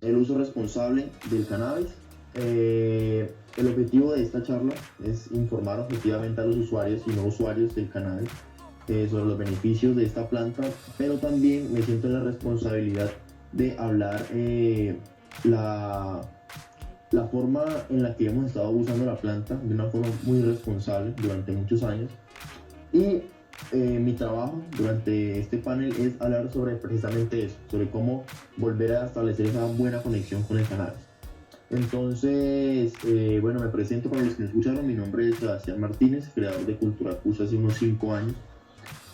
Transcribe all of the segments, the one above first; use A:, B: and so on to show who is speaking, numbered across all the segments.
A: el uso responsable del cannabis. El objetivo de esta charla es informar objetivamente a los usuarios y no usuarios del cannabis sobre los beneficios de esta planta, pero también me siento en la responsabilidad de hablar la forma en la que hemos estado usando la planta de una forma muy responsable durante muchos años. Y mi trabajo durante este panel es hablar sobre precisamente eso, sobre cómo volver a establecer esa buena conexión con el cannabis. Entonces, bueno, me presento para los que me escucharon. Mi nombre es Sebastián Martínez, creador de Cultura Kush hace unos 5 años.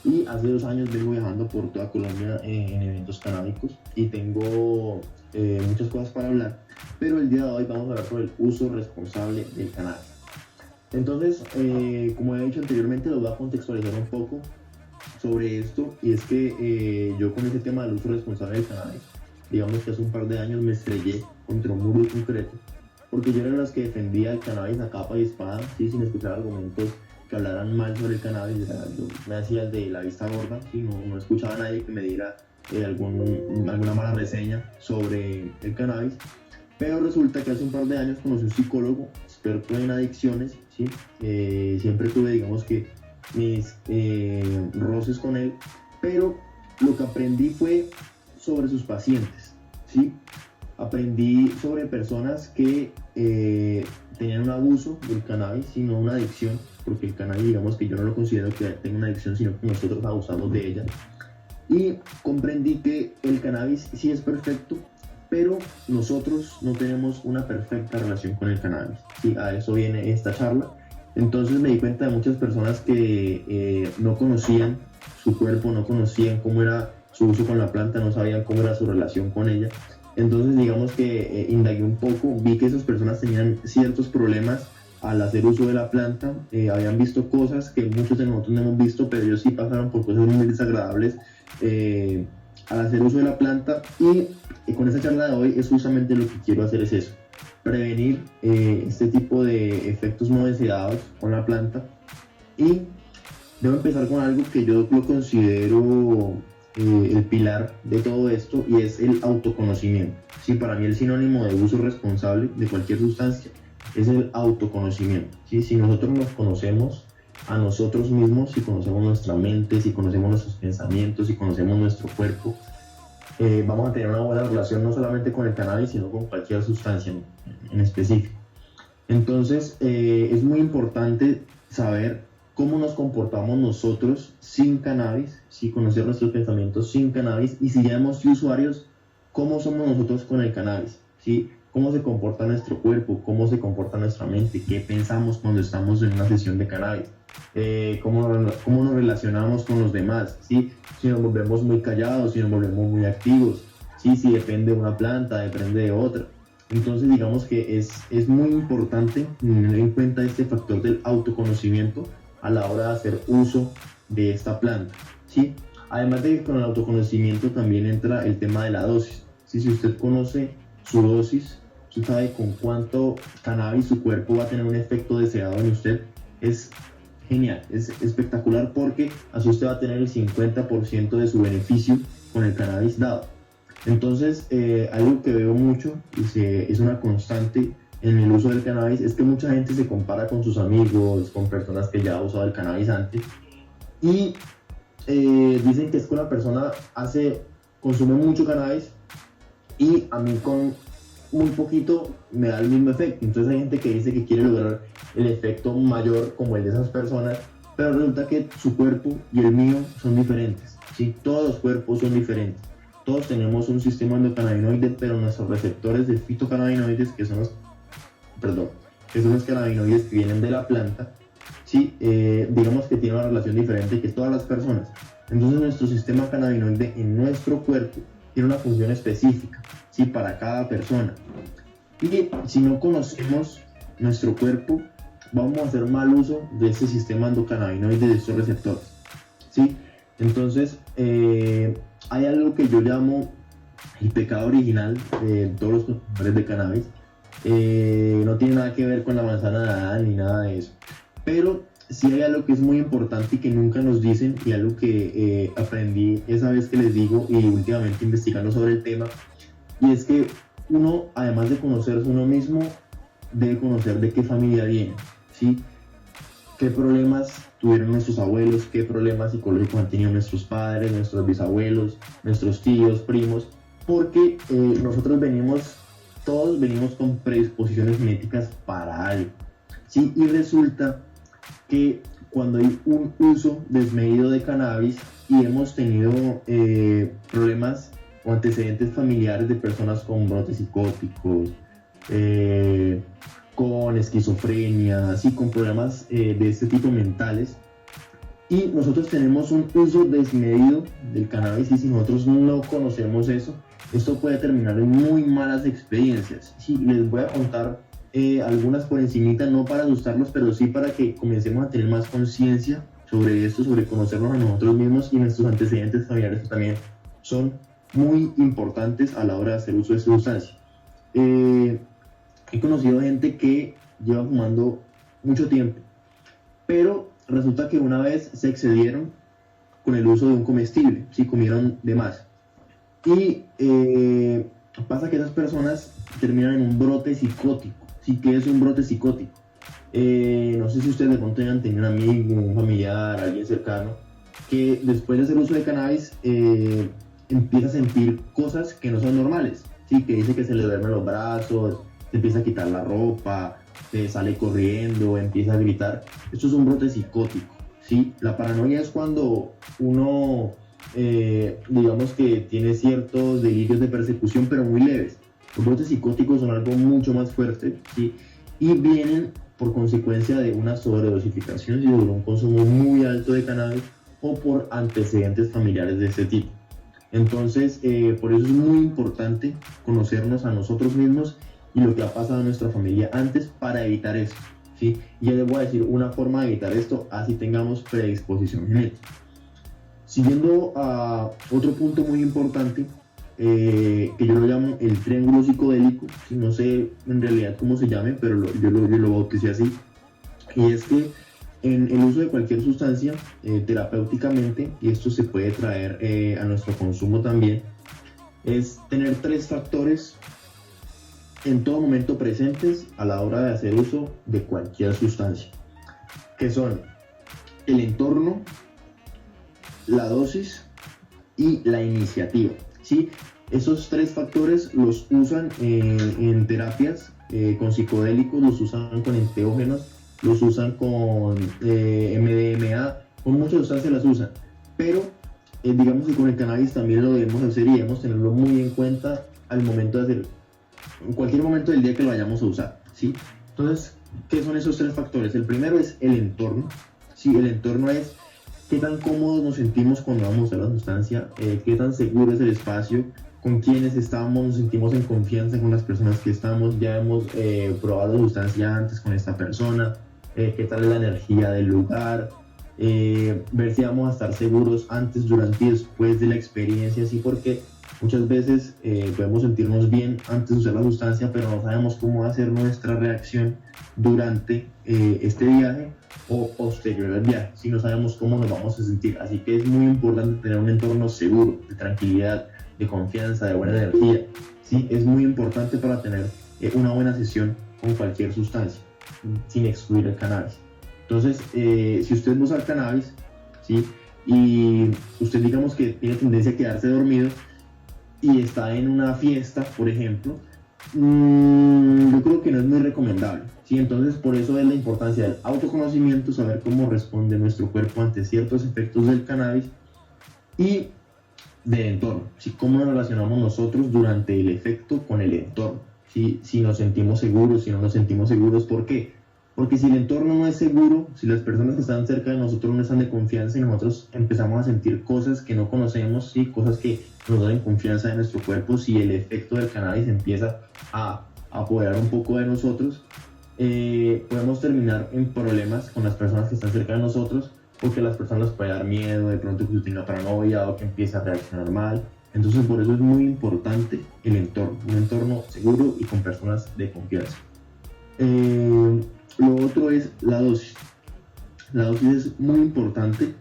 A: Y hace 2 años vengo viajando por toda Colombia en eventos canábicos y tengo muchas cosas para hablar, pero el día de hoy vamos a hablar sobre el uso responsable del cannabis. Entonces, como he dicho anteriormente, los voy a contextualizar un poco sobre esto, y es que yo con ese tema del uso responsable del cannabis, digamos que hace un par de años me estrellé contra un muro concreto, porque yo era de los que defendía el cannabis a capa y espada, ¿sí? Sin escuchar argumentos que hablaran mal sobre el cannabis. Yo me hacía el de la vista gorda, ¿sí? No escuchaba a nadie que me diera alguna mala reseña sobre el cannabis. Pero resulta que hace un par de años conocí un psicólogo experto en adicciones, ¿sí? Siempre tuve, digamos que, mis roces con él, pero lo que aprendí fue sobre sus pacientes, ¿sí? Aprendí sobre personas que tenían un abuso del cannabis, sino una adicción, porque el cannabis, digamos que yo no lo considero que tenga una adicción, sino que nosotros abusamos de ella. Y comprendí que el cannabis sí es perfecto, pero nosotros no tenemos una perfecta relación con el cannabis, ¿sí? A eso viene esta charla. Entonces me di cuenta de muchas personas que no conocían su cuerpo, no conocían cómo era su uso con la planta, no sabían cómo era su relación con ella. Entonces, digamos que indagué un poco, vi que esas personas tenían ciertos problemas al hacer uso de la planta, habían visto cosas que muchos de nosotros no hemos visto, pero ellos sí pasaron por cosas muy desagradables al hacer uso de la planta. Y con esta charla de hoy es justamente lo que quiero hacer, es eso: prevenir este tipo de efectos no deseados con la planta. Y debo empezar con algo que yo lo considero el pilar de todo esto, y es el autoconocimiento. Sí, para mí el sinónimo de uso responsable de cualquier sustancia es el autoconocimiento, ¿sí? Si nosotros nos conocemos a nosotros mismos, si conocemos nuestra mente, si conocemos nuestros pensamientos, si conocemos nuestro cuerpo, vamos a tener una buena relación no solamente con el cannabis, sino con cualquier sustancia en específico. Entonces, es muy importante saber cómo nos comportamos nosotros sin cannabis, si conocer nuestros pensamientos sin cannabis, y si ya hemos sido usuarios, cómo somos nosotros con el cannabis, ¿sí? Cómo se comporta nuestro cuerpo, cómo se comporta nuestra mente, qué pensamos cuando estamos en una sesión de cannabis, cómo nos relacionamos con los demás, ¿sí? Si nos volvemos muy callados, si nos volvemos muy activos, ¿sí? Si depende de una planta, depende de otra. Entonces, digamos que es muy importante tener en cuenta este factor del autoconocimiento a la hora de hacer uso de esta planta, ¿sí? Además de que con el autoconocimiento también entra el tema de la dosis, ¿sí? Si usted conoce su dosis, usted sabe con cuánto cannabis su cuerpo va a tener un efecto deseado en usted, es genial, es espectacular, porque así usted va a tener el 50% de su beneficio con el cannabis dado. Entonces, algo que veo mucho y es una constante en el uso del cannabis es que mucha gente se compara con sus amigos, con personas que ya han usado el cannabis antes, y dicen que es que una persona consume mucho cannabis y a mí con muy poquito me da el mismo efecto. Entonces hay gente que dice que quiere lograr el efecto mayor como el de esas personas, pero resulta que su cuerpo y el mío son diferentes, ¿sí? Todos los cuerpos son diferentes. Todos tenemos un sistema endocannabinoide, pero nuestros receptores de fitocannabinoides, que son los cannabinoides que vienen de la planta, ¿sí? Digamos que tiene una relación diferente que todas las personas. Entonces nuestro sistema cannabinoide en nuestro cuerpo tiene una función específica, ¿sí? Para cada persona. Y si no conocemos nuestro cuerpo, vamos a hacer mal uso de ese sistema endocannabinoide, de estos receptores, ¿sí? Entonces, hay algo que yo llamo el pecado original de todos los consumidores de cannabis. No tiene nada que ver con la manzana de Adán ni nada de eso, pero sí hay algo que es muy importante y que nunca nos dicen, y algo que aprendí esa vez que les digo y últimamente investigando sobre el tema, y es que uno, además de conocerse uno mismo, debe conocer de qué familia viene, ¿sí? Qué problemas tuvieron nuestros abuelos, qué problemas psicológicos han tenido nuestros padres, nuestros bisabuelos, nuestros tíos, primos, porque todos venimos con predisposiciones genéticas para algo, ¿sí? Y resulta que cuando hay un uso desmedido de cannabis y hemos tenido problemas o antecedentes familiares de personas con brotes psicóticos, eh, con esquizofrenia, así con problemas de este tipo mentales, y nosotros tenemos un uso desmedido del cannabis y si nosotros no conocemos eso, esto puede terminar en muy malas experiencias. Sí, les voy a contar algunas por encimita, no para asustarlos, pero sí para que comencemos a tener más conciencia sobre esto, sobre conocernos a nosotros mismos y nuestros antecedentes familiares que también son muy importantes a la hora de hacer uso de esta sustancia. He conocido gente que lleva fumando mucho tiempo, pero resulta que una vez se excedieron con el uso de un comestible, si comieron de más. Y pasa que esas personas terminan en un brote psicótico. ¿Sí? ¿Qué es un brote psicótico? No sé si ustedes de pronto hayan tenido un amigo, un familiar, alguien cercano, que después de hacer uso de cannabis empieza a sentir cosas que no son normales. ¿Sí? Que dice que se le duermen los brazos, se empieza a quitar la ropa, se sale corriendo, empieza a gritar. Esto es un brote psicótico. ¿Sí? La paranoia es cuando uno, digamos que tiene ciertos delirios de persecución, pero muy leves. Los brotes psicóticos son algo mucho más fuerte, ¿sí? Y vienen por consecuencia de una sobredosificación y de un consumo muy alto de cannabis o por antecedentes familiares de este tipo. Entonces, por eso es muy importante conocernos a nosotros mismos y lo que ha pasado en nuestra familia antes para evitar esto, ¿sí? Y ya les voy a decir una forma de evitar esto, así tengamos predisposición genética. Siguiendo a otro punto muy importante, que yo lo llamo el triángulo psicodélico, no sé en realidad cómo se llame, pero yo lo bauticé así, y es que en el uso de cualquier sustancia terapéuticamente, y esto se puede traer a nuestro consumo también, es tener 3 factores en todo momento presentes a la hora de hacer uso de cualquier sustancia, que son el entorno, la dosis y la iniciativa, ¿sí? Esos 3 factores los usan en terapias con psicodélicos, los usan con enteógenos, los usan con MDMA, con muchas sustancias las usan, pero digamos que con el cannabis también lo debemos hacer y debemos tenerlo muy en cuenta al momento de hacer, en cualquier momento del día que lo vayamos a usar, ¿sí? Entonces, ¿qué son esos 3 factores? El primero es el entorno, ¿sí? El entorno es qué tan cómodos nos sentimos cuando vamos a usar la sustancia, qué tan seguro es el espacio, con quiénes estamos, nos sentimos en confianza con las personas que estamos, ya hemos probado la sustancia antes con esta persona, qué tal es la energía del lugar, ver si vamos a estar seguros antes, durante y después de la experiencia, ¿sí? Porque muchas veces podemos sentirnos bien antes de usar la sustancia, pero no sabemos cómo va a ser nuestra reacción durante este viaje o posterior al viaje, si no sabemos cómo nos vamos a sentir. Así que es muy importante tener un entorno seguro, de tranquilidad, de confianza, de buena energía. ¿Sí? Es muy importante para tener una buena sesión con cualquier sustancia, sin excluir el cannabis. Entonces, si usted usa el cannabis, ¿sí? Y usted digamos que tiene tendencia a quedarse dormido y está en una fiesta, por ejemplo, yo creo que no es muy recomendable, ¿sí? Entonces por eso es la importancia del autoconocimiento, saber cómo responde nuestro cuerpo ante ciertos efectos del cannabis y del entorno, ¿sí? Cómo nos relacionamos nosotros durante el efecto con el entorno, ¿sí? Si nos sentimos seguros, si no nos sentimos seguros, ¿por qué? Porque si el entorno no es seguro, si las personas que están cerca de nosotros no están de confianza y nosotros empezamos a sentir cosas que no conocemos, ¿sí? Cosas que nos dan confianza de nuestro cuerpo, si el efecto del cannabis empieza a apoderar un poco de nosotros, podemos terminar en problemas con las personas que están cerca de nosotros, porque a las personas les puede dar miedo, de pronto que usted tenga paranoia o que empiece a reaccionar mal. Entonces por eso es muy importante el entorno, un entorno seguro y con personas de confianza. Lo otro es la dosis. La dosis es muy importante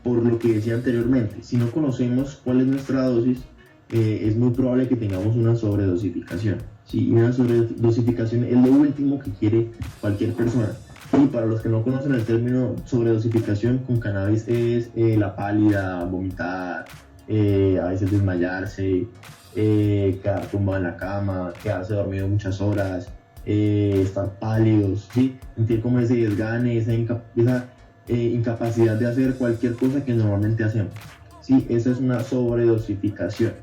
A: por lo que decía anteriormente. Si no conocemos cuál es nuestra dosis, es muy probable que tengamos una sobredosificación. ¿Sí? Y una sobredosificación es lo último que quiere cualquier persona. Y para los que no conocen el término sobredosificación, con cannabis es la pálida, vomitar, a veces desmayarse, quedar tumbado en la cama, quedarse dormido muchas horas, estar pálidos, ¿sí? Sentir como ese desgane, esa incapacidad de hacer cualquier cosa que normalmente hacemos. ¿Sí? Esa es una sobredosificación.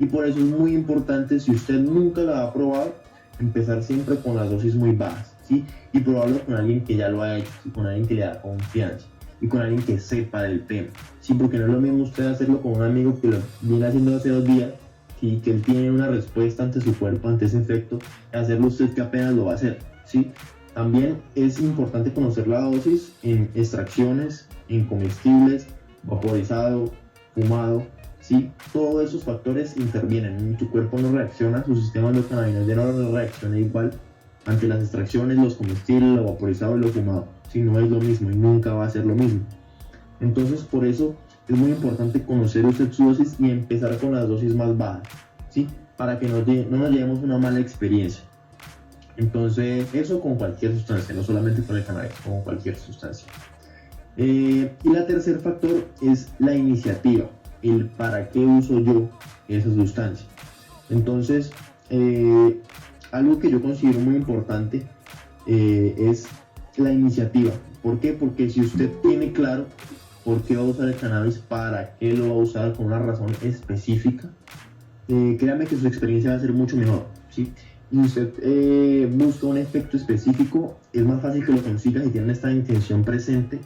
A: Y por eso es muy importante, si usted nunca la ha probado, empezar siempre con las dosis muy bajas, ¿sí? Y probarlo con alguien que ya lo ha hecho, ¿sí? Con alguien que le da confianza y con alguien que sepa del tema, ¿sí? Porque no es lo mismo usted hacerlo con un amigo que lo viene haciendo hace 2 días, ¿sí? Que él tiene una respuesta ante su cuerpo, ante ese efecto, y hacerlo usted que apenas lo va a hacer, ¿sí? También es importante conocer la dosis en extracciones, en comestibles, vaporizado, fumado, ¿sí? Todos esos factores intervienen. Tu cuerpo no reacciona, su sistema endocannabinoide no reacciona igual ante las extracciones, los comestibles, lo vaporizado y lo fumado. Si no es lo mismo y nunca va a ser lo mismo. Entonces, por eso es muy importante conocer usted su dosis y empezar con las dosis más bajas, ¿sí? Para que no nos llevemos una mala experiencia. Entonces, eso con cualquier sustancia, no solamente con el cannabis, con cualquier sustancia. Y el tercer factor es la iniciativa, el para qué uso yo esa sustancia. Entonces, algo que yo considero muy importante es la iniciativa. ¿Por qué? Porque si usted tiene claro por qué va a usar el cannabis, para qué lo va a usar con una razón específica, créame que su experiencia va a ser mucho mejor, ¿sí? Y usted busca un efecto específico, es más fácil que lo consiga si tiene esta intención presente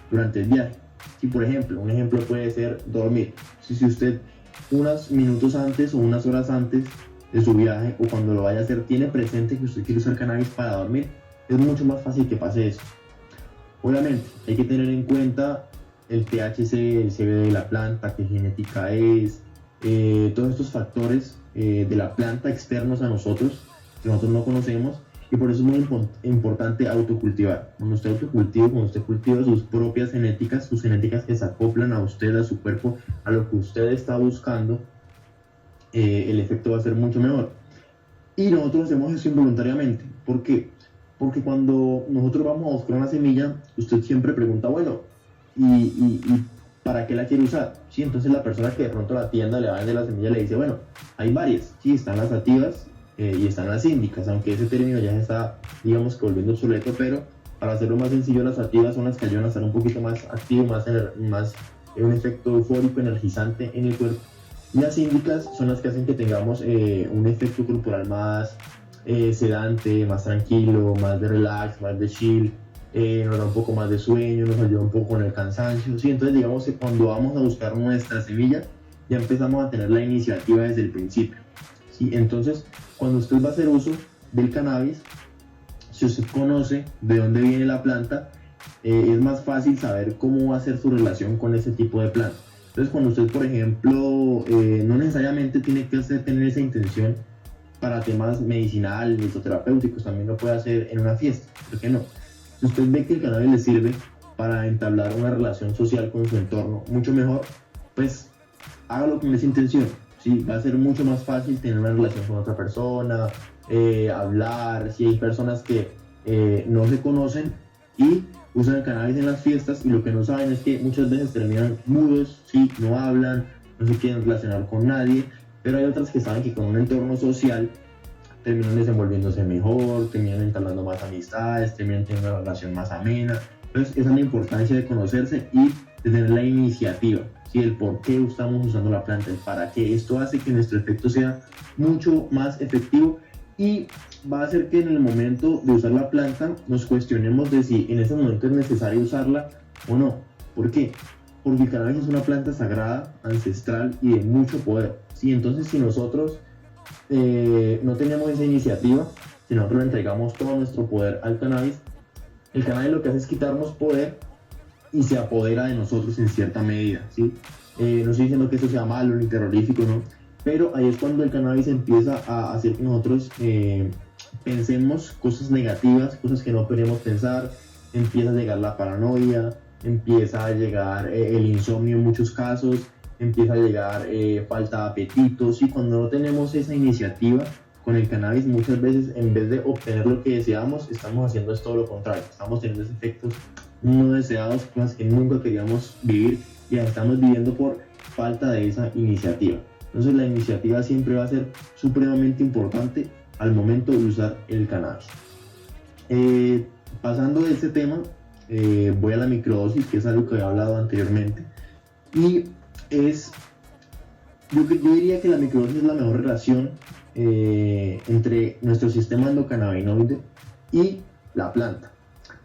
A: durante el viaje. Si por ejemplo, un ejemplo puede ser dormir. Si usted unos minutos antes o unas horas antes de su viaje o cuando lo vaya a hacer tiene presente que usted quiere usar cannabis para dormir, es mucho más fácil que pase eso. Obviamente hay que tener en cuenta el THC, el CBD de la planta, qué genética es, todos estos factores de la planta externos a nosotros que nosotros no conocemos, y por eso es muy importante autocultivar. Cuando usted autocultiva, cuando usted cultiva sus propias genéticas, sus genéticas que se acoplan a usted, a su cuerpo, a lo que usted está buscando, el efecto va a ser mucho mejor. Y nosotros hacemos eso involuntariamente. ¿Por qué? Porque cuando nosotros vamos a buscar una semilla, usted siempre pregunta, bueno, ¿y para qué la quiere usar? ¿Sí? Entonces la persona que de pronto a la tienda le vende la semilla le dice, bueno, hay varias, sí, están las sativas y están las índicas, aunque ese término ya se está, digamos, que volviendo obsoleto, pero para hacerlo más sencillo, las sativas son las que ayudan a estar un poquito más activo, más un efecto eufórico, energizante en el cuerpo. Y las índicas son las que hacen que tengamos un efecto corporal más sedante, más tranquilo, más de relax, más de chill, nos da un poco más de sueño, nos ayuda un poco con el cansancio, ¿sí? Entonces digamos que cuando vamos a buscar nuestra semilla, ya empezamos a tener la iniciativa desde el principio, ¿sí? Entonces, cuando usted va a hacer uso del cannabis, si usted conoce de dónde viene la planta, es más fácil saber cómo va a ser su relación con ese tipo de planta. Entonces, cuando usted, por ejemplo, no necesariamente tiene que tener esa intención para temas medicinales, terapéuticos, también lo puede hacer en una fiesta, ¿por qué no? Si usted ve que el cannabis le sirve para entablar una relación social con su entorno mucho mejor, pues hágalo con esa intención, ¿sí? Va a ser mucho más fácil tener una relación con otra persona, hablar. Si hay personas que no se conocen y usan el cannabis en las fiestas y lo que no saben es que muchas veces terminan mudos, ¿sí? No hablan, no se quieren relacionar con nadie, pero hay otras que saben que con un entorno social terminan desenvolviéndose mejor, terminan entablando más amistades, terminan teniendo una relación más amena. Entonces esa es la importancia de conocerse y de tener la iniciativa, ¿sí? El por qué estamos usando la planta, el para qué. Esto hace que nuestro efecto sea mucho más efectivo y va a hacer que en el momento de usar la planta nos cuestionemos de si en ese momento es necesario usarla o no. ¿Por qué? Porque el cannabis es una planta sagrada, ancestral y de mucho poder, ¿sí? Entonces si nosotros no tenemos esa iniciativa, si nosotros le entregamos todo nuestro poder al cannabis, el cannabis lo que hace es quitarnos poder y se apodera de nosotros en cierta medida, ¿sí? No estoy diciendo que eso sea malo ni terrorífico, ¿no? Pero ahí es cuando el cannabis empieza a hacer que nosotros pensemos cosas negativas, cosas que no queremos pensar, empieza a llegar la paranoia, empieza a llegar el insomnio en muchos casos, empieza a llegar falta de apetito. Sí, cuando no tenemos esa iniciativa con el cannabis, muchas veces en vez de obtener lo que deseamos, estamos haciendo todo lo contrario, estamos teniendo efectos no deseados, cosas que nunca queríamos vivir y las estamos viviendo por falta de esa iniciativa. Entonces la iniciativa siempre va a ser supremamente importante al momento de usar el cannabis. Pasando de este tema, voy a la microdosis, que es algo que he hablado anteriormente, y yo diría que la microdosis es la mejor relación entre nuestro sistema endocannabinoide y la planta.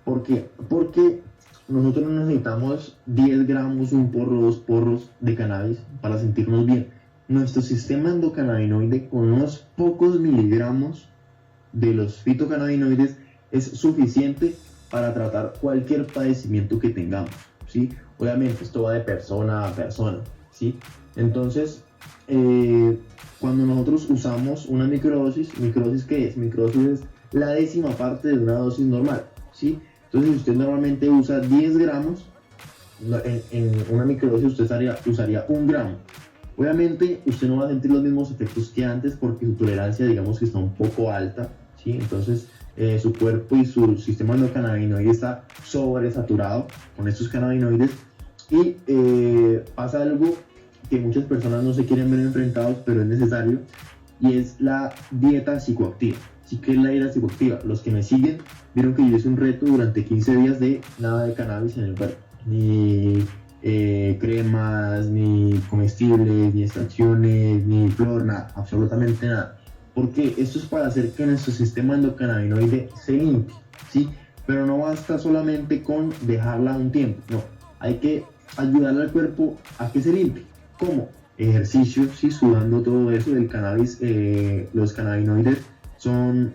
A: ¿Por qué? Porque nosotros no necesitamos 10 gramos, un porro, 2 porros de cannabis para sentirnos bien. Nuestro sistema endocannabinoide, con unos pocos miligramos de los fitocannabinoides, es suficiente para tratar cualquier padecimiento que tengamos, ¿sí? Obviamente esto va de persona a persona, ¿sí? Entonces, cuando nosotros usamos una microdosis, ¿qué es? Microdosis es la 10ª parte de una dosis normal, ¿sí? Entonces, si usted normalmente usa 10 gramos, en una microdosis usted usaría 1 gramo. Obviamente, usted no va a sentir los mismos efectos que antes porque su tolerancia, digamos que está un poco alta, ¿sí? Entonces, su cuerpo y su sistema endocannabinoide está sobresaturado con estos cannabinoides y pasa algo que muchas personas no se quieren ver enfrentados, pero es necesario, y es la dieta psicoactiva. ¿Sí? ¿Qué es la dieta psicoactiva? Los que me siguen vieron que yo hice un reto durante 15 días de nada de cannabis en el cuerpo, ni cremas, ni comestibles, ni extracciones, ni flor, nada, absolutamente nada. Porque esto es para hacer que nuestro sistema endocannabinoide se limpie, ¿sí? Pero no basta solamente con dejarla un tiempo, no, hay que ayudarle al cuerpo a que se limpie. ¿Cómo? Ejercicio, sí, sudando todo eso. El cannabis, los cannabinoides son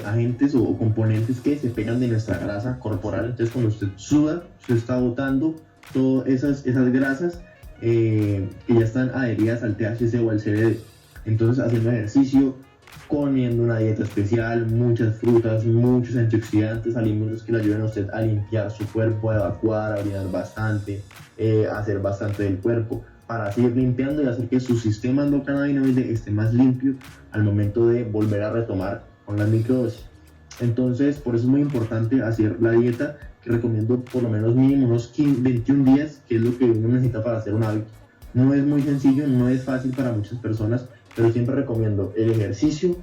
A: agentes o componentes que se pegan de nuestra grasa corporal. Entonces cuando usted suda, usted está botando todas esas grasas que ya están adheridas al THC o al CBD. Entonces haciendo ejercicio, comiendo una dieta especial, muchas frutas, muchos antioxidantes, alimentos que le ayuden a usted a limpiar su cuerpo, a evacuar, a orinar bastante, a hacer bastante del cuerpo, para seguir limpiando y hacer que su sistema endocannabinoide esté más limpio al momento de volver a retomar con la microdosis. Entonces, por eso es muy importante hacer la dieta, que recomiendo por lo menos mínimo unos 21 días, que es lo que uno necesita para hacer un hábito. No es muy sencillo, no es fácil para muchas personas, pero siempre recomiendo el ejercicio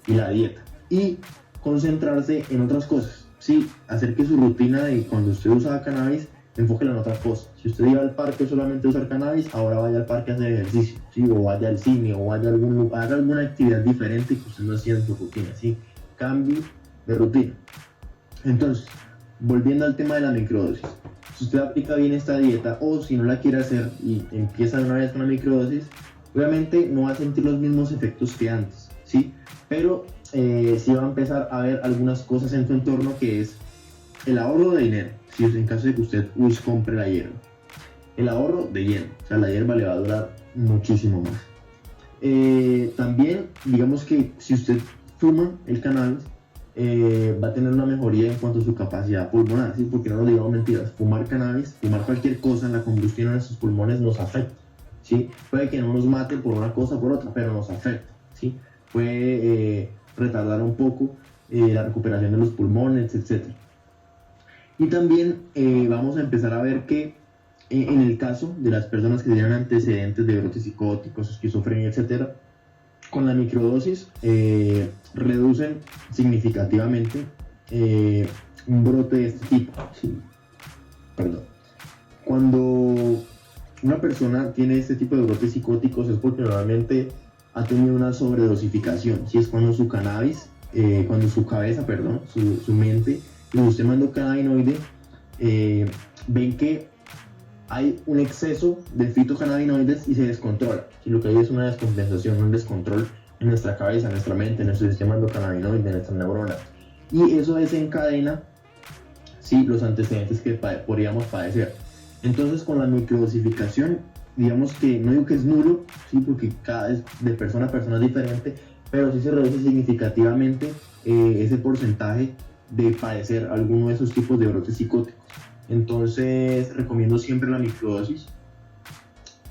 A: y la dieta. Y concentrarse en otras cosas, ¿sí? Hacer que su rutina de cuando usted usa cannabis, enfóquela en otras cosas. Si usted iba al parque solamente a usar cannabis, ahora vaya al parque a hacer ejercicio, ¿sí? O vaya al cine, o vaya a algún lugar, haga alguna actividad diferente que usted no hacía en su rutina, ¿sí? Cambie de rutina. Entonces, volviendo al tema de la microdosis, si usted aplica bien esta dieta, o si no la quiere hacer y empieza de una vez con la microdosis, obviamente no va a sentir los mismos efectos que antes, ¿sí? Pero sí va a empezar a ver algunas cosas en su entorno, que es el ahorro de dinero, si es en caso de que usted compre la hierba. El ahorro de hierba, o sea, la hierba le va a durar muchísimo más. También, digamos que si usted fuma el cannabis, va a tener una mejoría en cuanto a su capacidad pulmonar, ¿sí? Porque no nos digamos mentiras, fumar cannabis, fumar cualquier cosa en la combustión de nuestros pulmones nos afecta, ¿sí? Puede que no nos mate por una cosa o por otra, pero nos afecta, ¿sí? Puede retardar un poco la recuperación de los pulmones, etc. Y también vamos a empezar a ver que en el caso de las personas que tienen antecedentes de brotes psicóticos, esquizofrenia, etc., con la microdosis reducen significativamente un brote de este tipo, ¿sí? Perdón. Cuando una persona tiene este tipo de brotes psicóticos es porque normalmente ha tenido una sobredosificación, ¿sí? Es cuando su cannabis, cuando su cabeza, perdón, su mente y su sistema endocannabinoide ven que hay un exceso de fitocannabinoides y se descontrola. Y lo que hay es una descompensación, un descontrol en nuestra cabeza, en nuestra mente, en nuestro sistema endocannabinoide, en nuestras neuronas. Y eso desencadena, ¿sí?, los antecedentes que podríamos padecer. Entonces, con la microdosificación, digamos que no digo que es nulo, ¿sí?, porque cada vez de persona a persona es diferente, pero sí se reduce significativamente ese porcentaje de padecer alguno de esos tipos de brotes psicóticos. Entonces recomiendo siempre la microdosis.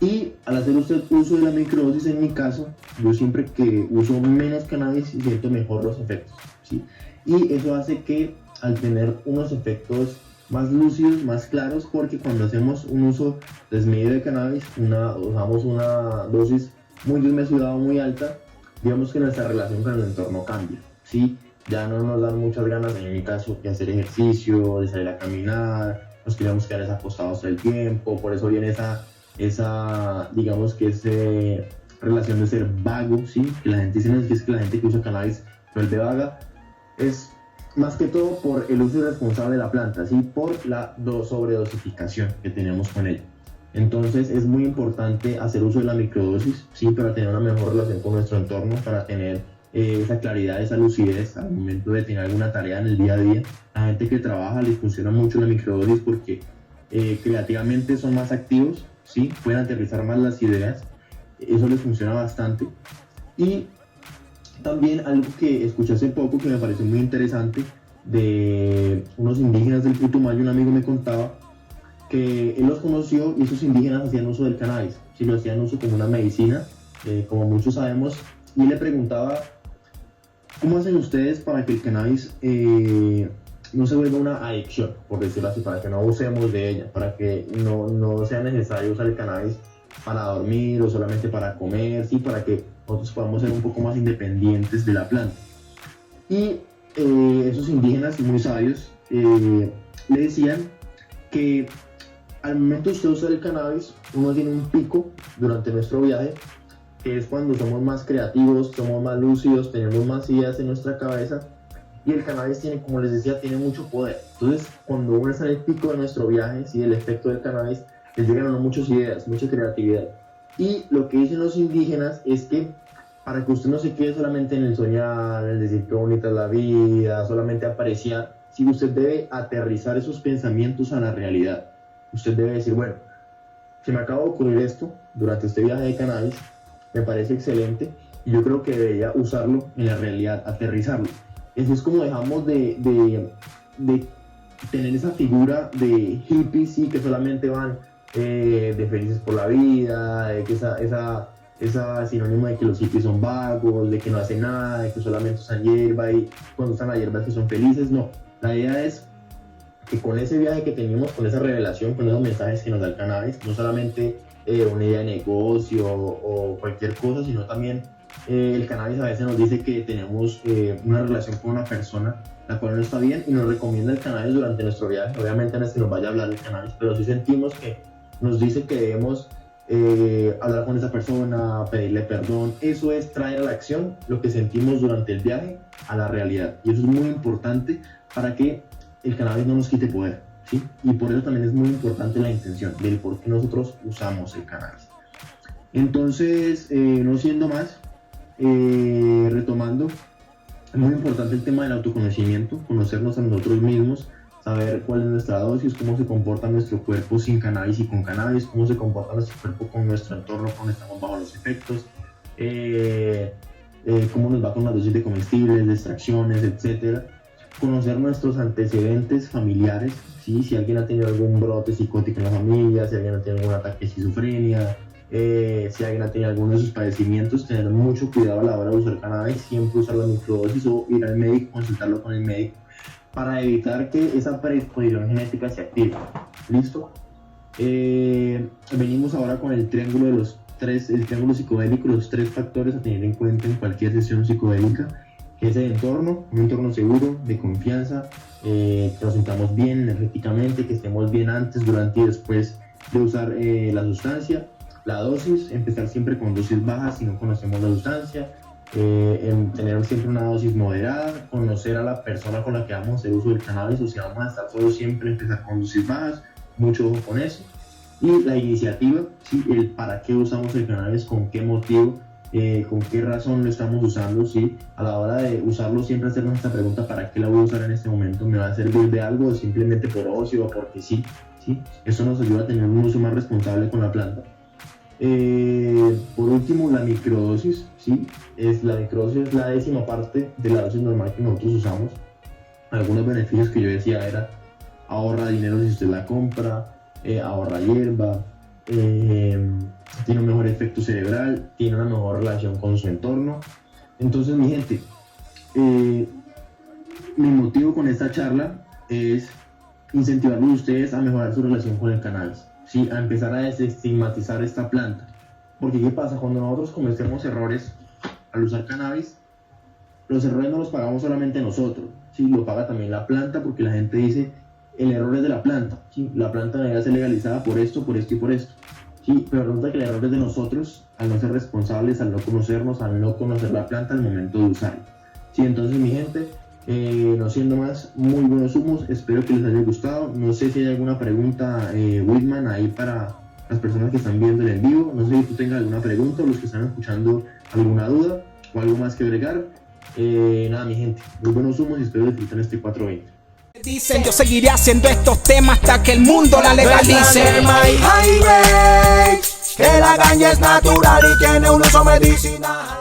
A: Y al hacer usted uso de la microdosis, en mi caso, yo siempre que uso menos cannabis siento mejor los efectos, ¿sí? Y eso hace que al tener unos efectos más lúcidos, más claros, porque cuando hacemos un uso desmedido de cannabis, usamos una dosis muy desmesurada, muy alta, digamos que nuestra relación con el entorno cambia, ¿sí? Ya no nos dan muchas ganas, en mi caso, de hacer ejercicio, de salir a caminar, nos queremos quedar acostados todo el tiempo, por eso viene esa digamos que esa relación de ser vago, ¿sí? Que la gente dice, no, es que la gente que usa cannabis vuelve vaga, es más que todo por el uso irresponsable de la planta, ¿sí? Por la sobredosificación que tenemos con ella. Entonces es muy importante hacer uso de la microdosis, ¿sí? Para tener una mejor relación con nuestro entorno, para tener esa claridad, esa lucidez al momento de tener alguna tarea en el día a día. La gente que trabaja les funciona mucho la microdosis porque creativamente son más activos, ¿sí? Pueden aterrizar más las ideas, eso les funciona bastante. Y también algo que escuché hace poco que me pareció muy interesante de unos indígenas del Putumayo, un amigo me contaba que él los conoció y esos indígenas hacían uso del cannabis, si lo hacían uso como una medicina, como muchos sabemos, y le preguntaba, ¿cómo hacen ustedes para que el cannabis no se vuelva una adicción, por decirlo así, para que no abusemos de ella, para que no sea necesario usar el cannabis para dormir o solamente para comer, ¿sí? Para que nosotros podamos ser un poco más independientes de la planta? Y esos indígenas muy sabios le decían que al momento de usted usar el cannabis, uno tiene un pico durante nuestro viaje, que es cuando somos más creativos, somos más lúcidos, tenemos más ideas en nuestra cabeza, y el cannabis tiene, como les decía, tiene mucho poder. Entonces, cuando uno está en el pico de nuestro viaje, ¿sí? El efecto del cannabis, les llegan a uno muchas ideas, mucha creatividad. Y lo que dicen los indígenas es que para que usted no se quede solamente en el soñar, en el decir qué bonita es la vida, solamente apreciar, si usted debe aterrizar esos pensamientos a la realidad. Usted debe decir, bueno, se me acaba de ocurrir esto durante este viaje de cannabis, me parece excelente y yo creo que debería usarlo en la realidad, aterrizarlo. Eso es como dejamos de tener esa figura de hippies, ¿sí? Que solamente van de felices por la vida, que esa sinónimo de que los hippies son vagos, de que no hacen nada, de que solamente usan hierba y cuando usan la hierba es que son felices. No, la idea es que con ese viaje que tenemos, con esa revelación, con esos mensajes que nos da el cannabis, no solamente una idea de negocio o cualquier cosa, sino también el cannabis a veces nos dice que tenemos una relación con una persona la cual no está bien y nos recomienda el cannabis durante nuestro viaje. Obviamente no es que nos vaya a hablar del cannabis, pero sí sentimos que nos dice que debemos hablar con esa persona, pedirle perdón. Eso es traer a la acción lo que sentimos durante el viaje a la realidad, y eso es muy importante para que el cannabis no nos quite poder, ¿sí? Y por eso también es muy importante la intención del por qué nosotros usamos el cannabis. Entonces, no siendo más, retomando, es muy importante el tema del autoconocimiento, conocernos a nosotros mismos, saber cuál es nuestra dosis, cómo se comporta nuestro cuerpo sin cannabis y con cannabis, cómo se comporta nuestro cuerpo con nuestro entorno cuando estamos bajo los efectos, cómo nos va con las dosis de comestibles, de extracciones, etc. Conocer nuestros antecedentes familiares, ¿sí? Si alguien ha tenido algún brote psicótico en la familia, si alguien ha tenido algún ataque de esquizofrenia, si alguien ha tenido alguno de sus padecimientos, tener mucho cuidado a la hora de usar cannabis, siempre usar la microdosis o ir al médico, consultarlo con el médico, para evitar que esa predisposición genética se active. ¿Listo? Venimos ahora con el triángulo de el triángulo psicodélico, los 3 factores a tener en cuenta en cualquier sesión psicodélica, que es el entorno, un entorno seguro, de confianza, que nos sintamos bien energéticamente, que estemos bien antes, durante y después de usar la sustancia. La dosis, empezar siempre con dosis bajas si no conocemos la sustancia, tener siempre una dosis moderada, conocer a la persona con la que vamos a hacer uso del cannabis, o si vamos a estar solos, siempre empezar con dosis bajas, mucho ojo con eso. Y la iniciativa, ¿sí? El para qué usamos el cannabis, con qué motivo, con qué razón lo estamos usando, ¿sí? A la hora de usarlo siempre hacernos esta pregunta: ¿para qué la voy a usar en este momento? ¿Me va a servir de algo o simplemente por ocio o porque sí? ¿Sí? Eso nos ayuda a tener un uso más responsable con la planta. Por último, la microdosis, ¿sí? La microdosis es la 10ª parte de la dosis normal que nosotros usamos. Algunos beneficios que yo decía era: ahorra dinero si usted la compra, ahorra hierba, tiene un mejor efecto cerebral, tiene una mejor relación con su entorno. Entonces, mi gente, mi motivo con esta charla es incentivarlos a ustedes a mejorar su relación con el cannabis, ¿sí? A empezar a desestigmatizar esta planta. Porque ¿qué pasa? Cuando nosotros cometemos errores al usar cannabis, los errores no los pagamos solamente nosotros, ¿sí? Lo paga también la planta, porque la gente dice, el error es de la planta, ¿sí? La planta debería ser legalizada por esto y por esto, ¿sí? Pero resulta que el error es de nosotros, al no ser responsables, al no conocernos, al no conocer la planta al momento de usarla, ¿sí? Entonces, mi gente, no siendo más, muy buenos humos, espero que les haya gustado. No sé si hay alguna pregunta, Whitman, ahí para las personas que están viendo el en vivo. No sé si tú tengas alguna pregunta o los que están escuchando alguna duda o algo más que agregar. Nada, mi gente, muy buenos humos y espero disfruten este 420.
B: Dicen, yo seguiré haciendo estos temas hasta que el mundo la legalice.
C: Que la caña es natural y tiene un uso medicinal.